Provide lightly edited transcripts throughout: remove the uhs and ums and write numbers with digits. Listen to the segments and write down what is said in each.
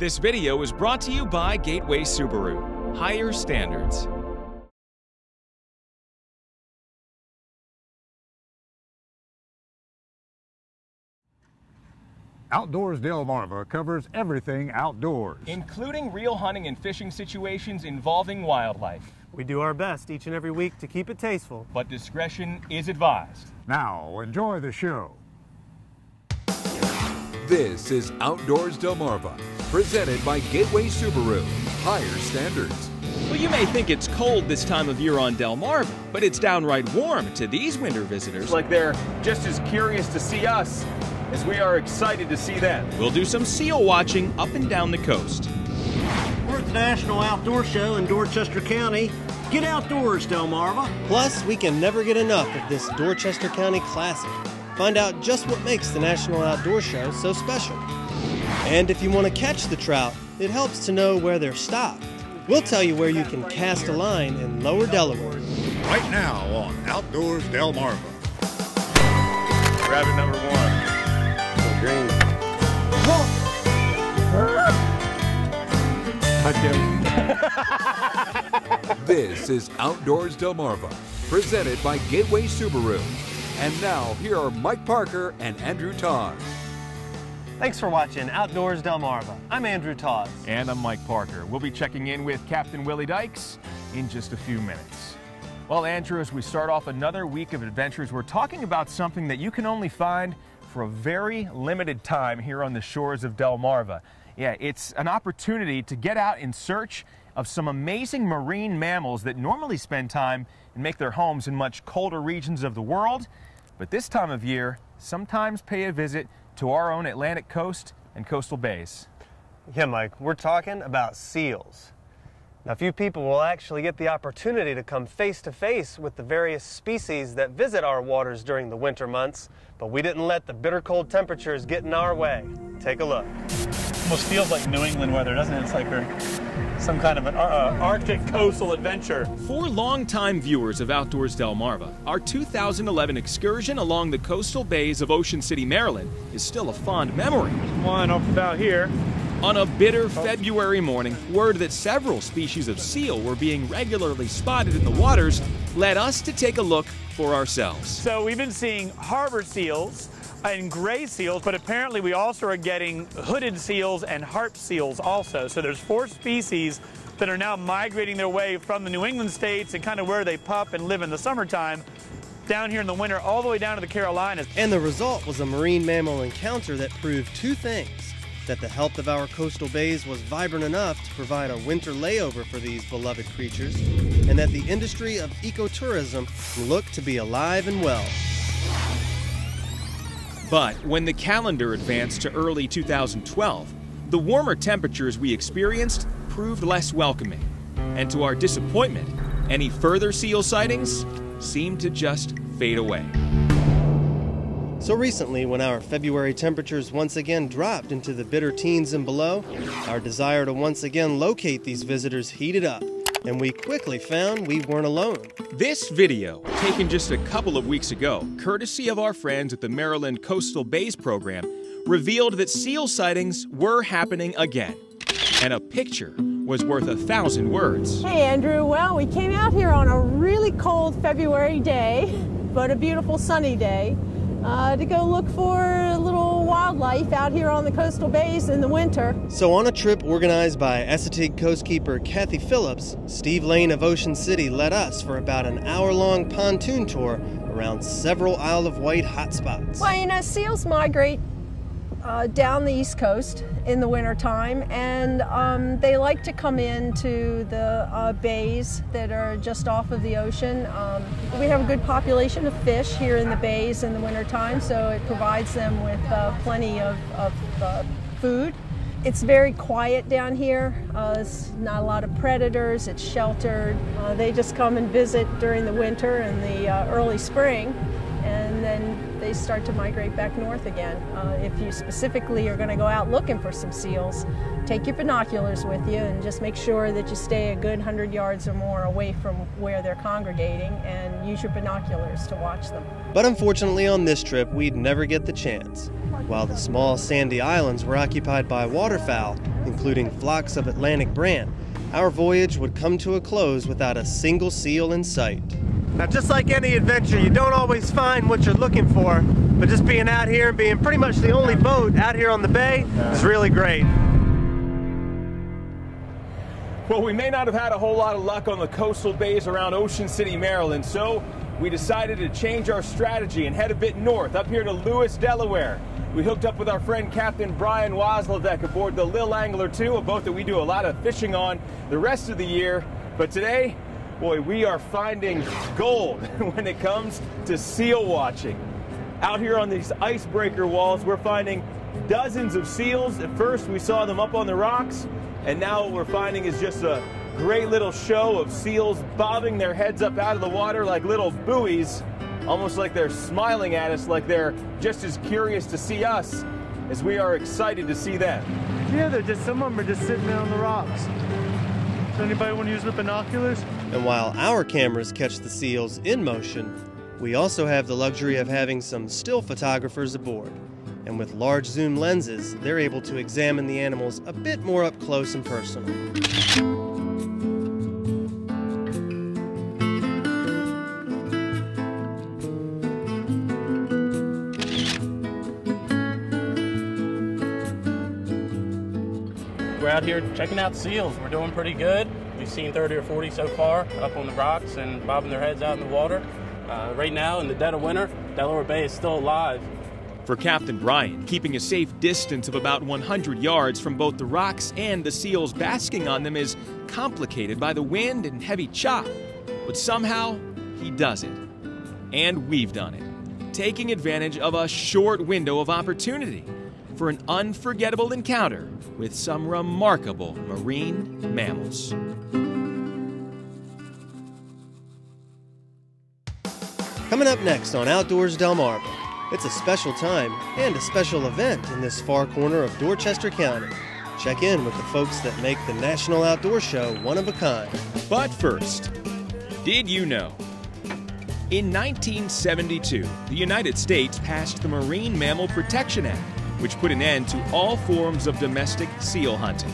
This video is brought to you by Gateway Subaru. Higher standards. Outdoors Delmarva covers everything outdoors, Including real hunting and fishing situations involving wildlife. We do our best each and every week to keep it tasteful. But discretion is advised. Now, enjoy the show. This is Outdoors Delmarva, presented by Gateway Subaru. Higher standards. Well, you may think it's cold this time of year on Delmarva, but it's downright warm to these winter visitors. Like they're just as curious to see us as we are excited to see them. We'll do some seal watching up and down the coast. We're at the National Outdoor Show in Dorchester County. Get outdoors, Delmarva. Plus, we can never get enough of this Dorchester County classic. Find out just what makes the National Outdoor Show so special. And if you want to catch the trout, it helps to know where they're stocked. We'll tell you where you can cast a line in Lower Delaware. Right now on Outdoors Delmarva. Rabbit number one. Green. This is Outdoors Delmarva, presented by Gateway Subaru. And now, here are Mike Parker and Andrew Tawes. Thanks for watching Outdoors Delmarva. I'm Andrew Tawes. And I'm Mike Parker. We'll be checking in with Captain Willie Dykes in just a few minutes. Well, Andrew, as we start off another week of adventures, we're talking about something that you can only find for a very limited time here on the shores of Delmarva. Yeah, it's an opportunity to get out in search of some amazing marine mammals that normally spend time and make their homes in much colder regions of the world, but this time of year sometimes pay a visit to our own Atlantic coast and coastal bays. Yeah, Mike, we're talking about seals. Now, few people will actually get the opportunity to come face to face with the various species that visit our waters during the winter months, but we didn't let the bitter cold temperatures get in our way. Take a look. Almost feels like New England weather, doesn't it? It's like some kind of an Arctic coastal adventure. For longtime viewers of Outdoors Delmarva, our 2011 excursion along the coastal bays of Ocean City, Maryland is still a fond memory. One up about here. On a bitter February morning, word that several species of seal were being regularly spotted in the waters led us to take a look for ourselves. So we've been seeing harbor seals and gray seals, but apparently we also are getting hooded seals and harp seals also. So there's 4 species that are now migrating their way from the New England states and kind of where they pup and live in the summertime down here in the winter all the way down to the Carolinas. And the result was a marine mammal encounter that proved 2 things: that the health of our coastal bays was vibrant enough to provide a winter layover for these beloved creatures, and that the industry of ecotourism looked to be alive and well. But when the calendar advanced to early 2012, the warmer temperatures we experienced proved less welcoming. And to our disappointment, any further seal sightings seemed to just fade away. So recently, when our February temperatures once again dropped into the bitter teens and below, our desire to once again locate these visitors heated up, and we quickly found we weren't alone. This video, taken just a couple of weeks ago, courtesy of our friends at the Maryland Coastal Bays program, revealed that seal sightings were happening again. And a picture was worth 1,000 words. Hey Andrew, well, we came out here on a really cold February day, but a beautiful sunny day, to go look for a little wildlife out here on the coastal bays in the winter. So on a trip organized by Assateague coastkeeper Kathy Phillips, Steve Lane of Ocean City led us for about an hour-long pontoon tour around several Isle of Wight hotspots. Well, you know, seals migrate down the East Coast in the wintertime, and they like to come into the bays that are just off of the ocean. We have a good population of fish here in the bays in the wintertime, so it provides them with plenty of food. It's very quiet down here. There's not a lot of predators. It's sheltered. They just come and visit during the winter and the early spring, and then then they start to migrate back north again. If you specifically are going to go out looking for some seals, take your binoculars with you and just make sure that you stay a good 100 yards or more away from where they're congregating, and use your binoculars to watch them. But unfortunately on this trip, we'd never get the chance. While the small sandy islands were occupied by waterfowl, including flocks of Atlantic brant, our voyage would come to a close without a single seal in sight. Now, just like any adventure, you don't always find what you're looking for, but just being out here and being pretty much the only boat out here on the bay is really great. Well, we may not have had a whole lot of luck on the coastal bays around Ocean City, Maryland, so we decided to change our strategy and head a bit north, up here to Lewis, Delaware. We hooked up with our friend Captain Brian Wasledek aboard the Lil Angler 2, a boat that we do a lot of fishing on the rest of the year. But today, boy, we are finding gold when it comes to seal watching. Out here on these icebreaker walls, we're finding dozens of seals. At first, we saw them up on the rocks, and now what we're finding is just a great little show of seals bobbing their heads up out of the water like little buoys, almost like they're smiling at us, like they're just as curious to see us as we are excited to see them. Yeah, some of them are just sitting there on the rocks. Does anybody want to use the binoculars? And while our cameras catch the seals in motion, we also have the luxury of having some still photographers aboard. And with large zoom lenses, they're able to examine the animals a bit more up close and personal. We're out here checking out seals. We're doing pretty good. We've seen 30 or 40 so far up on the rocks and bobbing their heads out in the water. Right now, in the dead of winter, Delaware Bay is still alive. For Captain Brian, keeping a safe distance of about 100 yards from both the rocks and the seals basking on them is complicated by the wind and heavy chop. But somehow, he does it. And we've done it, taking advantage of a short window of opportunity for an unforgettable encounter with some remarkable marine mammals. Coming up next on Outdoors Delmarva, it's a special time and a special event in this far corner of Dorchester County. Check in with the folks that make the National Outdoor Show one of a kind. But first, did you know? In 1972, the United States passed the Marine Mammal Protection Act, which put an end to all forms of domestic seal hunting.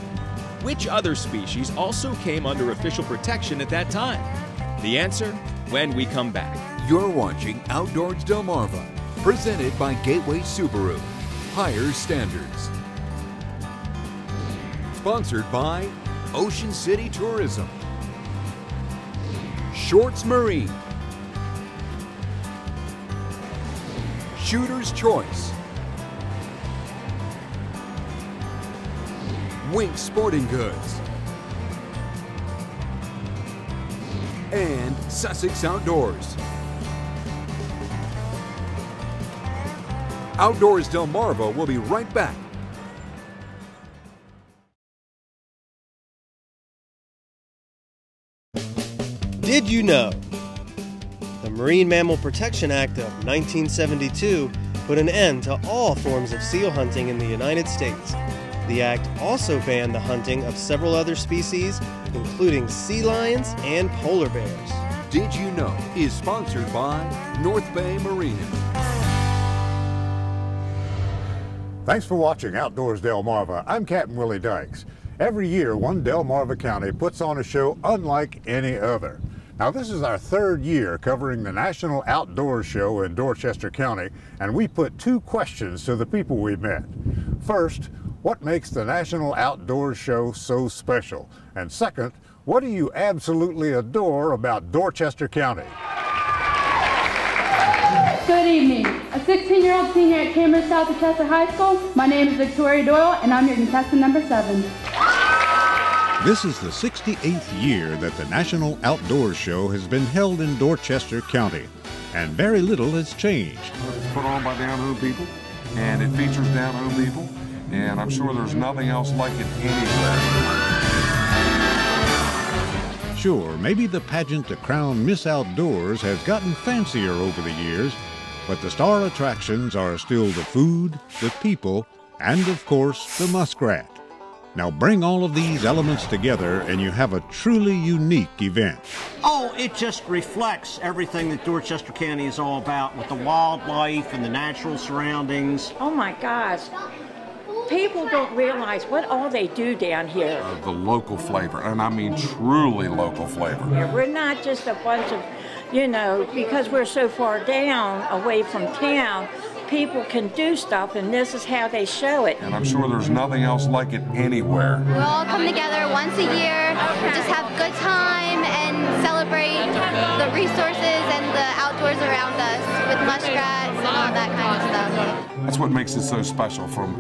Which other species also came under official protection at that time? The answer, when we come back. You're watching Outdoors Delmarva, presented by Gateway Subaru, higher standards. Sponsored by Ocean City Tourism, Shorts Marine, Shooter's Choice, Wink Sporting Goods, and Sussex Outdoors. Outdoors Delmarva will be right back. Did you know? The Marine Mammal Protection Act of 1972 put an end to all forms of seal hunting in the United States. The act also banned the hunting of several other species, including sea lions and polar bears. Did You Know is sponsored by North Bay Marina. Thanks for watching Outdoors Delmarva. I'm Captain Willie Dykes. Every year, one Delmarva County puts on a show unlike any other. Now, this is our third year covering the National Outdoors Show in Dorchester County, and we put two questions to the people we met. First, what makes the National Outdoors Show so special? And second, what do you absolutely adore about Dorchester County? Good evening. A 16-year-old senior at Cambridge South Dorchester High School. My name is Victoria Doyle, and I'm your contestant number 7. This is the 68th year that the National Outdoors Show has been held in Dorchester County, and very little has changed. It's put on by down-home people, and it features down-home people, and I'm sure there's nothing else like it anywhere. Sure, maybe the pageant to crown Miss Outdoors has gotten fancier over the years, But the star attractions are still the food, the people, and of course, the muskrat. Now bring all of these elements together and you have a truly unique event. Oh, it just reflects everything that Dorchester County is all about, with the wildlife and the natural surroundings. Oh my gosh. People don't realize what all they do down here. The local flavor, and I mean truly local flavor. Yeah, we're not just a bunch of, you know, because we're so far down away from town, people can do stuff, and this is how they show it. And I'm sure there's nothing else like it anywhere. We'll all come together once a year, just have a good time and celebrate the resources and the outdoors around us with muskrats and all that kind of stuff. That's what makes it so special, from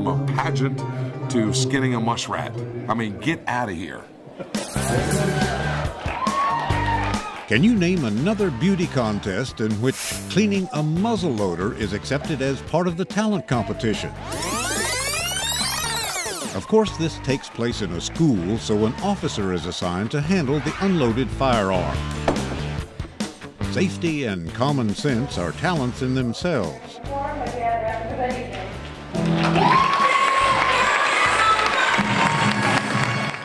a pageant to skinning a muskrat. I mean, get out of here. Can you name another beauty contest in which cleaning a muzzleloader is accepted as part of the talent competition? Of course, this takes place in a school, so an officer is assigned to handle the unloaded firearm. Safety and common sense are talents in themselves.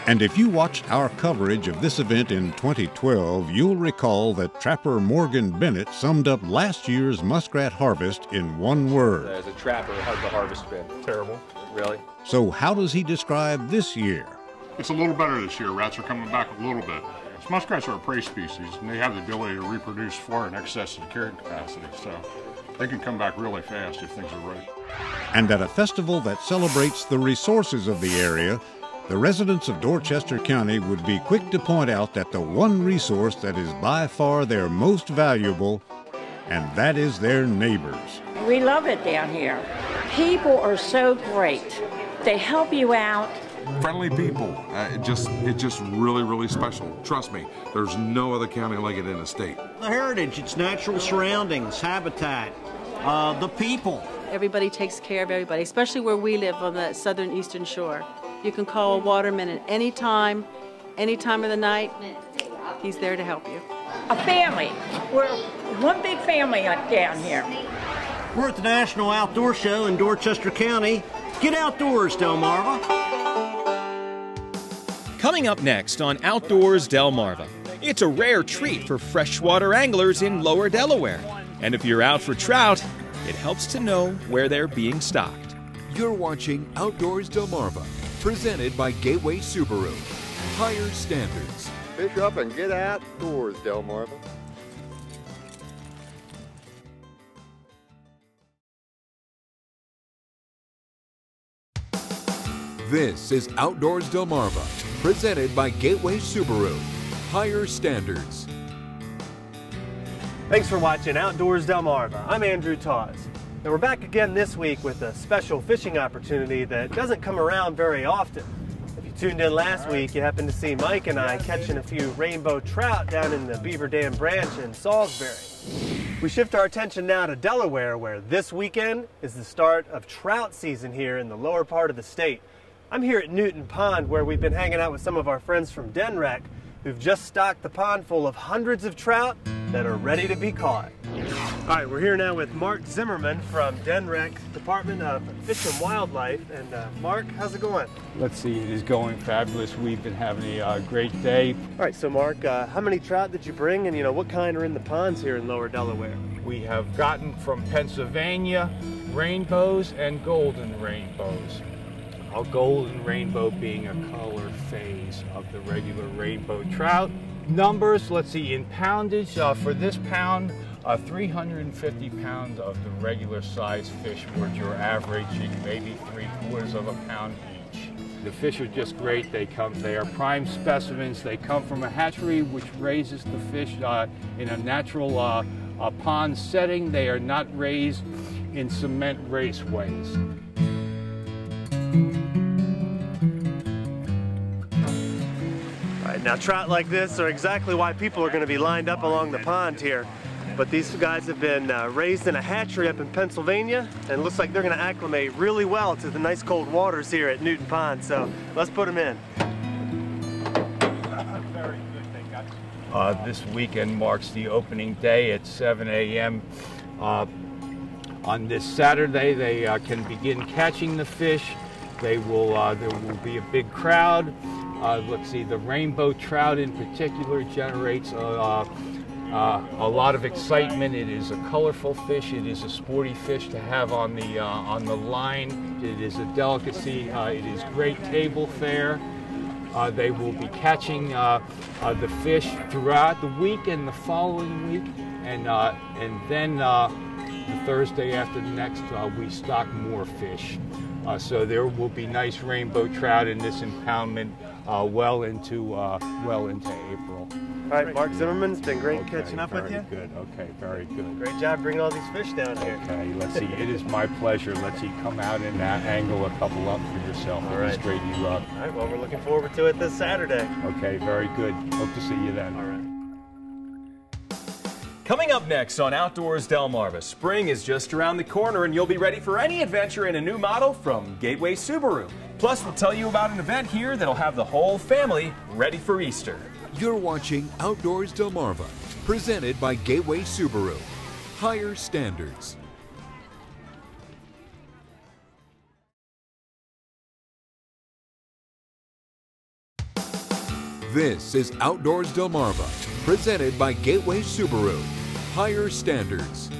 And if you watched our coverage of this event in 2012, you'll recall that trapper Morgan Bennett summed up last year's muskrat harvest in one word. As a trapper, how's the harvest been? Terrible. Really? So how does he describe this year? It's a little better this year. Rats are coming back a little bit. Muskrats are a prey species, and they have the ability to reproduce far in excess of the carrying capacity, so they can come back really fast if things are right. And at a festival that celebrates the resources of the area, the residents of Dorchester County would be quick to point out that the one resource that is by far their most valuable, and that is their neighbors. We love it down here. People are so great. They help you out. Friendly people. It's just really, really special. Trust me, there's no other county like it in the state. The heritage, its natural surroundings, habitat, the people. Everybody takes care of everybody, especially where we live on the southern eastern shore. You can call a waterman at any time of the night. He's there to help you. A family. We're one big family down here. We're at the National Outdoor Show in Dorchester County. Get outdoors, Delmarva. Coming up next on Outdoors Delmarva, it's a rare treat for freshwater anglers in lower Delaware. And if you're out for trout, it helps to know where they're being stocked. You're watching Outdoors Delmarva, presented by Gateway Subaru. Higher standards. Fish up and get outdoors, Delmarva. This is Outdoors Delmarva, presented by Gateway Subaru. Higher standards. Thanks for watching Outdoors Delmarva. I'm Andrew Tawes. And we're back again this week with a special fishing opportunity that doesn't come around very often. If you tuned in last week, you happened to see Mike and I catching a few rainbow trout down in the Beaver Dam Branch in Salisbury. We shift our attention now to Delaware, where this weekend is the start of trout season here in the lower part of the state. I'm here at Newton Pond, where we've been hanging out with some of our friends from DenRec, who've just stocked the pond full of hundreds of trout that are ready to be caught. All right, we're here now with Mark Zimmerman from DenRec, Department of Fish and Wildlife. And Mark, how's it going? Let's see, it is going fabulous. We've been having a great day. All right, so Mark, how many trout did you bring, and what kind are in the ponds here in lower Delaware? We have gotten from Pennsylvania rainbows and golden rainbows. A golden rainbow being a color phase of the regular rainbow trout. Numbers, let's see, in poundage, for this pound, 350 pounds of the regular size fish, where you're averaging maybe 3/4 of a pound each. The fish are just great. They are prime specimens. They come from a hatchery which raises the fish in a natural pond setting. They are not raised in cement raceways. Now, trout like this are exactly why people are going to be lined up along the pond here. But these guys have been raised in a hatchery up in Pennsylvania, and it looks like they're going to acclimate really well to the nice cold waters here at Newton Pond. So let's put them in. Very good. This weekend marks the opening day at 7 a.m. On this Saturday, they can begin catching the fish. There will be a big crowd. Let's see, the rainbow trout in particular generates a lot of excitement. It is a colorful fish. It is a sporty fish to have on the line. It is a delicacy. It is great table fare. They will be catching the fish throughout the week and the following week, and then the Thursday after the next, we stock more fish. So there will be nice rainbow trout in this impoundment well into April. All right, Mark Zimmerman, it's been great catching up with you. Very good. Okay, very good. Great job bringing all these fish down here. Okay, let's see. It is my pleasure. Let's see. Come out and angle a couple up for yourself. All right. It's great you up. All right. Well, we're looking forward to it this Saturday. Okay, very good. Hope to see you then. All right. Coming up next on Outdoors Delmarva, spring is just around the corner and you'll be ready for any adventure in a new model from Gateway Subaru. Plus, we'll tell you about an event here that'll have the whole family ready for Easter. You're watching Outdoors Delmarva, presented by Gateway Subaru. Higher standards. This is Outdoors Delmarva, presented by Gateway Subaru. Higher standards.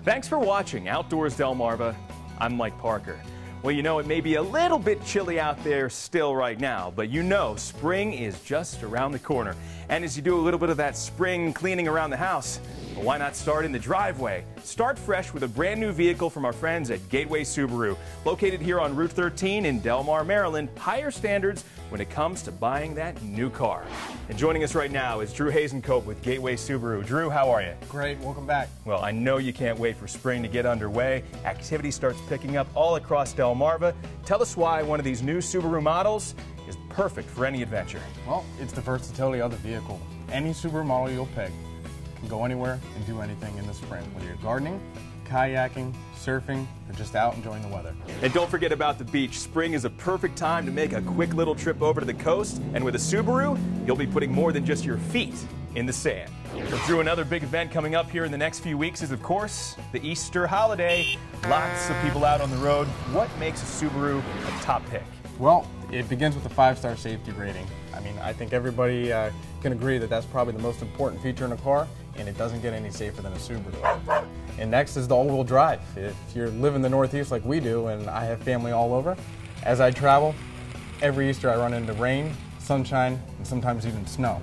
Thanks for watching Outdoors Delmarva. I'm Mike Parker. Well, you know, it may be a little bit chilly out there still right now, but you know spring is just around the corner. And as you do a little bit of that spring cleaning around the house, well, why not start in the driveway? Start fresh with a brand new vehicle from our friends at Gateway Subaru, located here on Route 13 in Delmar, Maryland. Higher standards when it comes to buying that new car. And joining us right now is Drew Hazencope with Gateway Subaru. Drew, how are you? Great, welcome back. Well, I know you can't wait for spring to get underway. Activity starts picking up all across Delmarva. Tell us why one of these new Subaru models is perfect for any adventure. Well, it's the versatility of the vehicle. Any Subaru model you'll pick can go anywhere and do anything in the spring, whether you're gardening, kayaking, surfing, or just out enjoying the weather. And don't forget about the beach. Spring is a perfect time to make a quick little trip over to the coast, and with a Subaru, you'll be putting more than just your feet in the sand. So Drew, another big event coming up here in the next few weeks is, of course, the Easter holiday. Lots of people out on the road. What makes a Subaru a top pick? Well, it begins with a 5-star safety rating. I mean, I think everybody can agree that that's probably the most important feature in a car, and it doesn't get any safer than a Subaru. And next is the all-wheel drive. If you live in the Northeast like we do, and I have family all over, as I travel, every Easter I run into rain, sunshine, and sometimes even snow.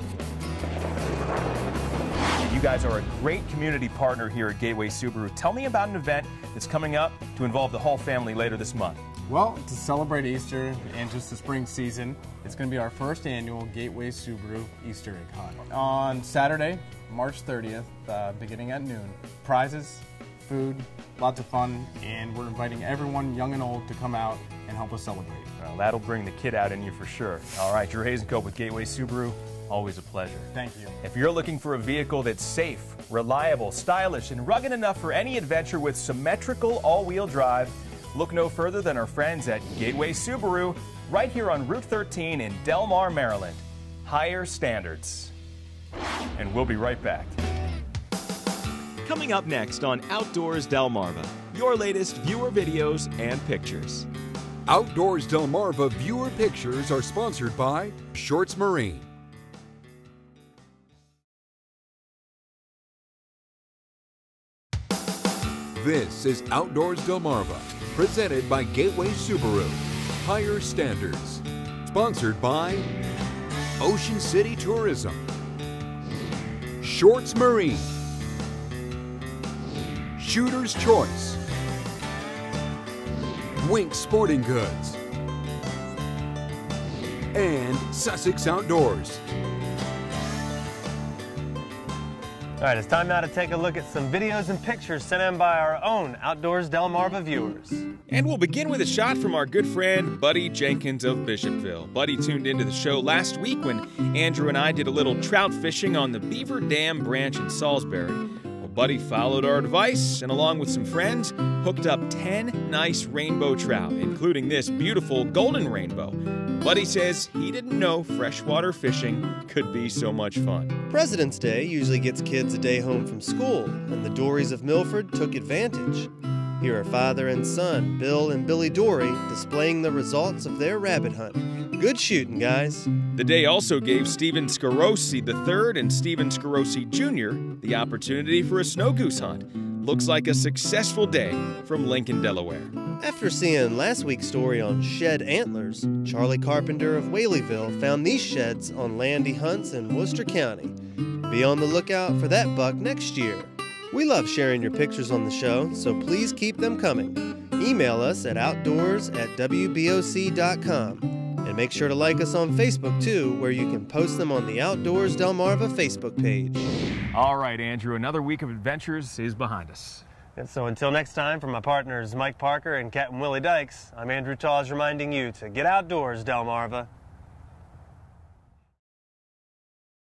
You guys are a great community partner here at Gateway Subaru. Tell me about an event that's coming up to involve the whole family later this month. Well, to celebrate Easter and just the spring season, it's going to be our first annual Gateway Subaru Easter egg hunt. On Saturday, March 30th, beginning at noon. Prizes, food, lots of fun, and we're inviting everyone, young and old, to come out and help us celebrate. Well, that'll bring the kid out in you for sure. All right, Drew Hazencope with Gateway Subaru. Always a pleasure. Thank you. If you're looking for a vehicle that's safe, reliable, stylish, and rugged enough for any adventure with symmetrical all-wheel drive, look no further than our friends at Gateway Subaru, right here on Route 13 in Delmar, Maryland. Higher standards. And we'll be right back. Coming up next on Outdoors Delmarva, your latest viewer videos and pictures. Outdoors Delmarva viewer pictures are sponsored by Shorts Marine. This is Outdoors Delmarva, presented by Gateway Subaru. Higher standards. Sponsored by Ocean City Tourism, Shorts Marine, Shooter's Choice, Wink Sporting Goods, and Sussex Outdoors. All right, it's time now to take a look at some videos and pictures sent in by our own Outdoors Delmarva viewers. And we'll begin with a shot from our good friend, Buddy Jenkins of Bishopville. Buddy tuned into the show last week when Andrew and I did a little trout fishing on the Beaver Dam branch in Salisbury. Well, Buddy followed our advice and, along with some friends, hooked up 10 nice rainbow trout, including this beautiful golden rainbow. Buddy says he didn't know freshwater fishing could be so much fun. President's Day usually gets kids a day home from school, and the Dorys of Milford took advantage. Here are father and son, Bill and Billy Dory, displaying the results of their rabbit hunt. Good shooting, guys. The day also gave Stephen Scarosi III and Stephen Scarosi Jr. the opportunity for a snow goose hunt. Looks like a successful day from Lincoln, Delaware. After seeing last week's story on shed antlers, Charlie Carpenter of Whaleyville found these sheds on land he hunts in Worcester County. Be on the lookout for that buck next year. We love sharing your pictures on the show, so please keep them coming. Email us at outdoors@wboc.com. And make sure to like us on Facebook, too, where you can post them on the Outdoors Delmarva Facebook page. All right, Andrew, another week of adventures is behind us. And so until next time, from my partners Mike Parker and Captain Willie Dykes, I'm Andrew Tawes reminding you to get outdoors, Delmarva.